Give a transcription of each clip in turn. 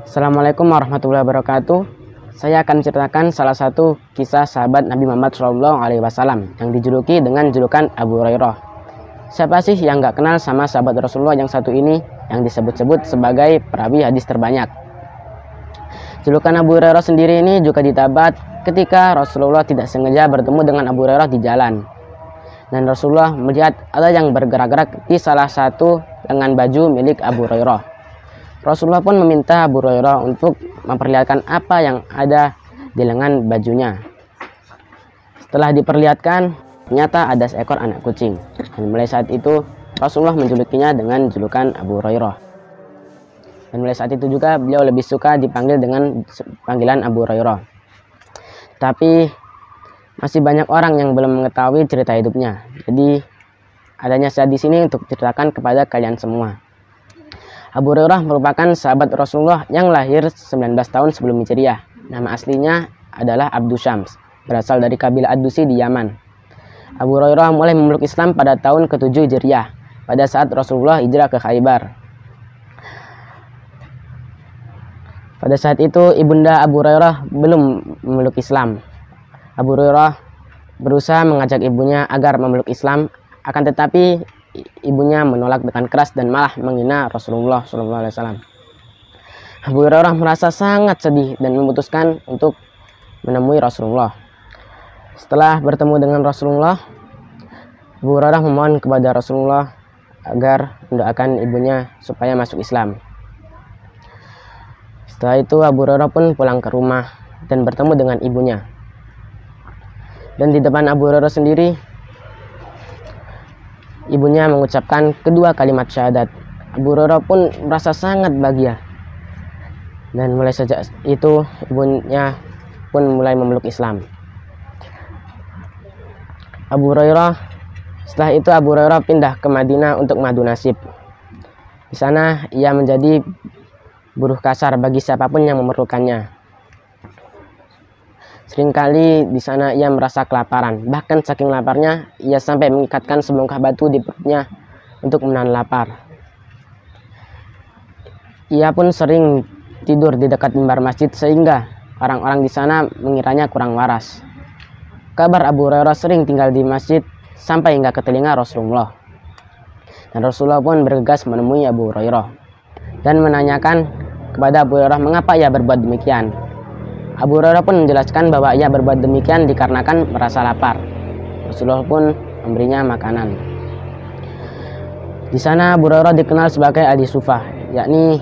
Assalamualaikum warahmatullahi wabarakatuh. Saya akan menceritakan salah satu kisah sahabat Nabi Muhammad SAW yang dijuluki dengan julukan Abu Hurairah. Siapa sih yang gak kenal sama sahabat Rasulullah yang satu ini yang disebut-sebut sebagai perawi hadis terbanyak? Julukan Abu Hurairah sendiri ini juga didapat ketika Rasulullah tidak sengaja bertemu dengan Abu Hurairah di jalan. Dan Rasulullah melihat ada yang bergerak-gerak di salah satu lengan baju milik Abu Hurairah. Rasulullah pun meminta Abu Hurairah untuk memperlihatkan apa yang ada di lengan bajunya. Setelah diperlihatkan, ternyata ada seekor anak kucing. Dan mulai saat itu Rasulullah menjulukinya dengan julukan Abu Hurairah. Dan mulai saat itu juga beliau lebih suka dipanggil dengan panggilan Abu Hurairah. Tapi masih banyak orang yang belum mengetahui cerita hidupnya. Jadi adanya saya di sini untuk ceritakan kepada kalian semua. Abu Hurairah merupakan sahabat Rasulullah yang lahir 19 tahun sebelum Hijriah. Nama aslinya adalah Abdu Syams, berasal dari kabilah Ad-Dusi di Yaman. Abu Hurairah mulai memeluk Islam pada tahun ke-7 Hijriah, pada saat Rasulullah hijrah ke Khaybar. Pada saat itu ibunda Abu Hurairah belum memeluk Islam. Abu Hurairah berusaha mengajak ibunya agar memeluk Islam, akan tetapi ibunya menolak dengan keras dan malah menghina Rasulullah SAW. Abu Hurairah merasa sangat sedih dan memutuskan untuk menemui Rasulullah. Setelah bertemu dengan Rasulullah, Abu Hurairah memohon kepada Rasulullah agar mendoakan ibunya supaya masuk Islam. Setelah itu Abu Hurairah pun pulang ke rumah dan bertemu dengan ibunya. Dan di depan Abu Hurairah sendiri, ibunya mengucapkan kedua kalimat syahadat. Abu Hurairah pun merasa sangat bahagia. Dan mulai sejak itu ibunya pun mulai memeluk Islam. Setelah itu Abu Hurairah pindah ke Madinah untuk madu nasib. Di sana ia menjadi buruh kasar bagi siapapun yang memerlukannya. Seringkali di sana ia merasa kelaparan. Bahkan saking laparnya, ia sampai mengikatkan sebongkah batu di perutnya untuk menahan lapar. Ia pun sering tidur di dekat mimbar masjid sehingga orang-orang di sana mengiranya kurang waras. Kabar Abu Hurairah sering tinggal di masjid sampai hingga ke telinga Rasulullah. Dan Rasulullah pun bergegas menemui Abu Hurairah dan menanyakan kepada Abu Hurairah mengapa ia berbuat demikian. Abu Hurairah pun menjelaskan bahwa ia berbuat demikian dikarenakan merasa lapar. Rasulullah pun memberinya makanan. Di sana Abu Hurairah dikenal sebagai ahli sufah, yakni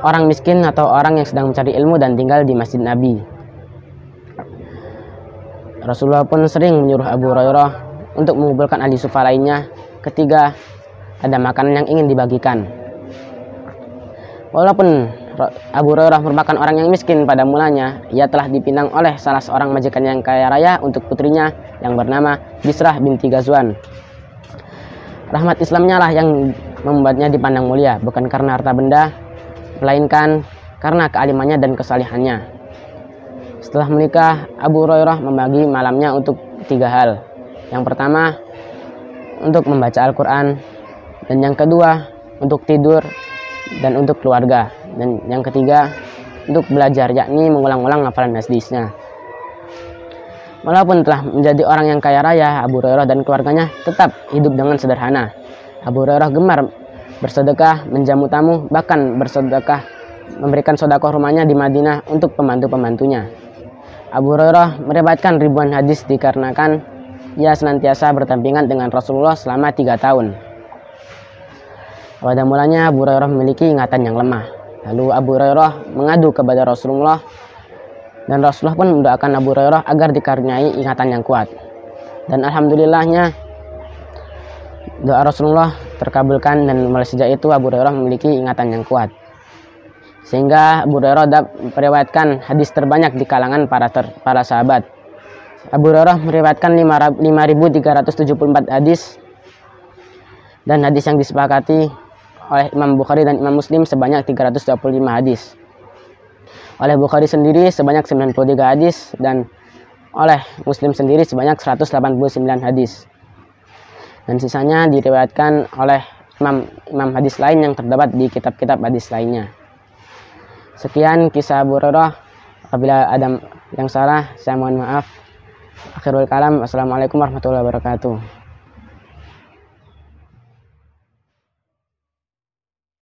orang miskin atau orang yang sedang mencari ilmu dan tinggal di masjid Nabi. Rasulullah pun sering menyuruh Abu Hurairah untuk mengumpulkan ahli sufah lainnya ketika ada makanan yang ingin dibagikan. Walaupun Abu Hurairah merupakan orang yang miskin pada mulanya, ia telah dipinang oleh salah seorang majikan yang kaya raya untuk putrinya yang bernama Bisrah binti Ghazwan. Rahmat Islamnya lah yang membuatnya dipandang mulia, bukan karena harta benda, melainkan karena kealimannya dan kesalihannya. Setelah menikah, Abu Hurairah membagi malamnya untuk 3 hal. Yang pertama, untuk membaca Al-Quran, dan yang kedua, untuk tidur dan untuk keluarga, dan yang ketiga untuk belajar, yakni mengulang-ulang hafalan hadisnya. Walaupun telah menjadi orang yang kaya raya, Abu Hurairah dan keluarganya tetap hidup dengan sederhana. Abu Hurairah gemar bersedekah, menjamu tamu, bahkan bersedekah memberikan sedekah rumahnya di Madinah untuk pembantu-pembantunya. Abu Hurairah meriwayatkan ribuan hadis dikarenakan ia senantiasa berdampingan dengan Rasulullah selama 3 tahun. Pada mulanya Abu Hurairah memiliki ingatan yang lemah. Lalu Abu Hurairah mengadu kepada Rasulullah, dan Rasulullah pun mendoakan Abu Hurairah agar dikaruniai ingatan yang kuat. Dan alhamdulillahnya doa Rasulullah terkabulkan, dan mulai sejak itu Abu Hurairah memiliki ingatan yang kuat. Sehingga Abu Hurairah meriwayatkan hadis terbanyak di kalangan para sahabat. Abu Hurairah meriwayatkan 5.374 hadis, dan hadis yang disepakati oleh Imam Bukhari dan Imam Muslim sebanyak 325 hadis. Oleh Bukhari sendiri sebanyak 93 hadis, dan oleh Muslim sendiri sebanyak 189 hadis. dan sisanya diriwayatkan oleh imam hadis lain yang terdapat di kitab-kitab hadis lainnya. Sekian kisah Abu Hurairah. Apabila ada yang salah, saya mohon maaf. Akhirul kalam. Wassalamualaikum warahmatullahi wabarakatuh.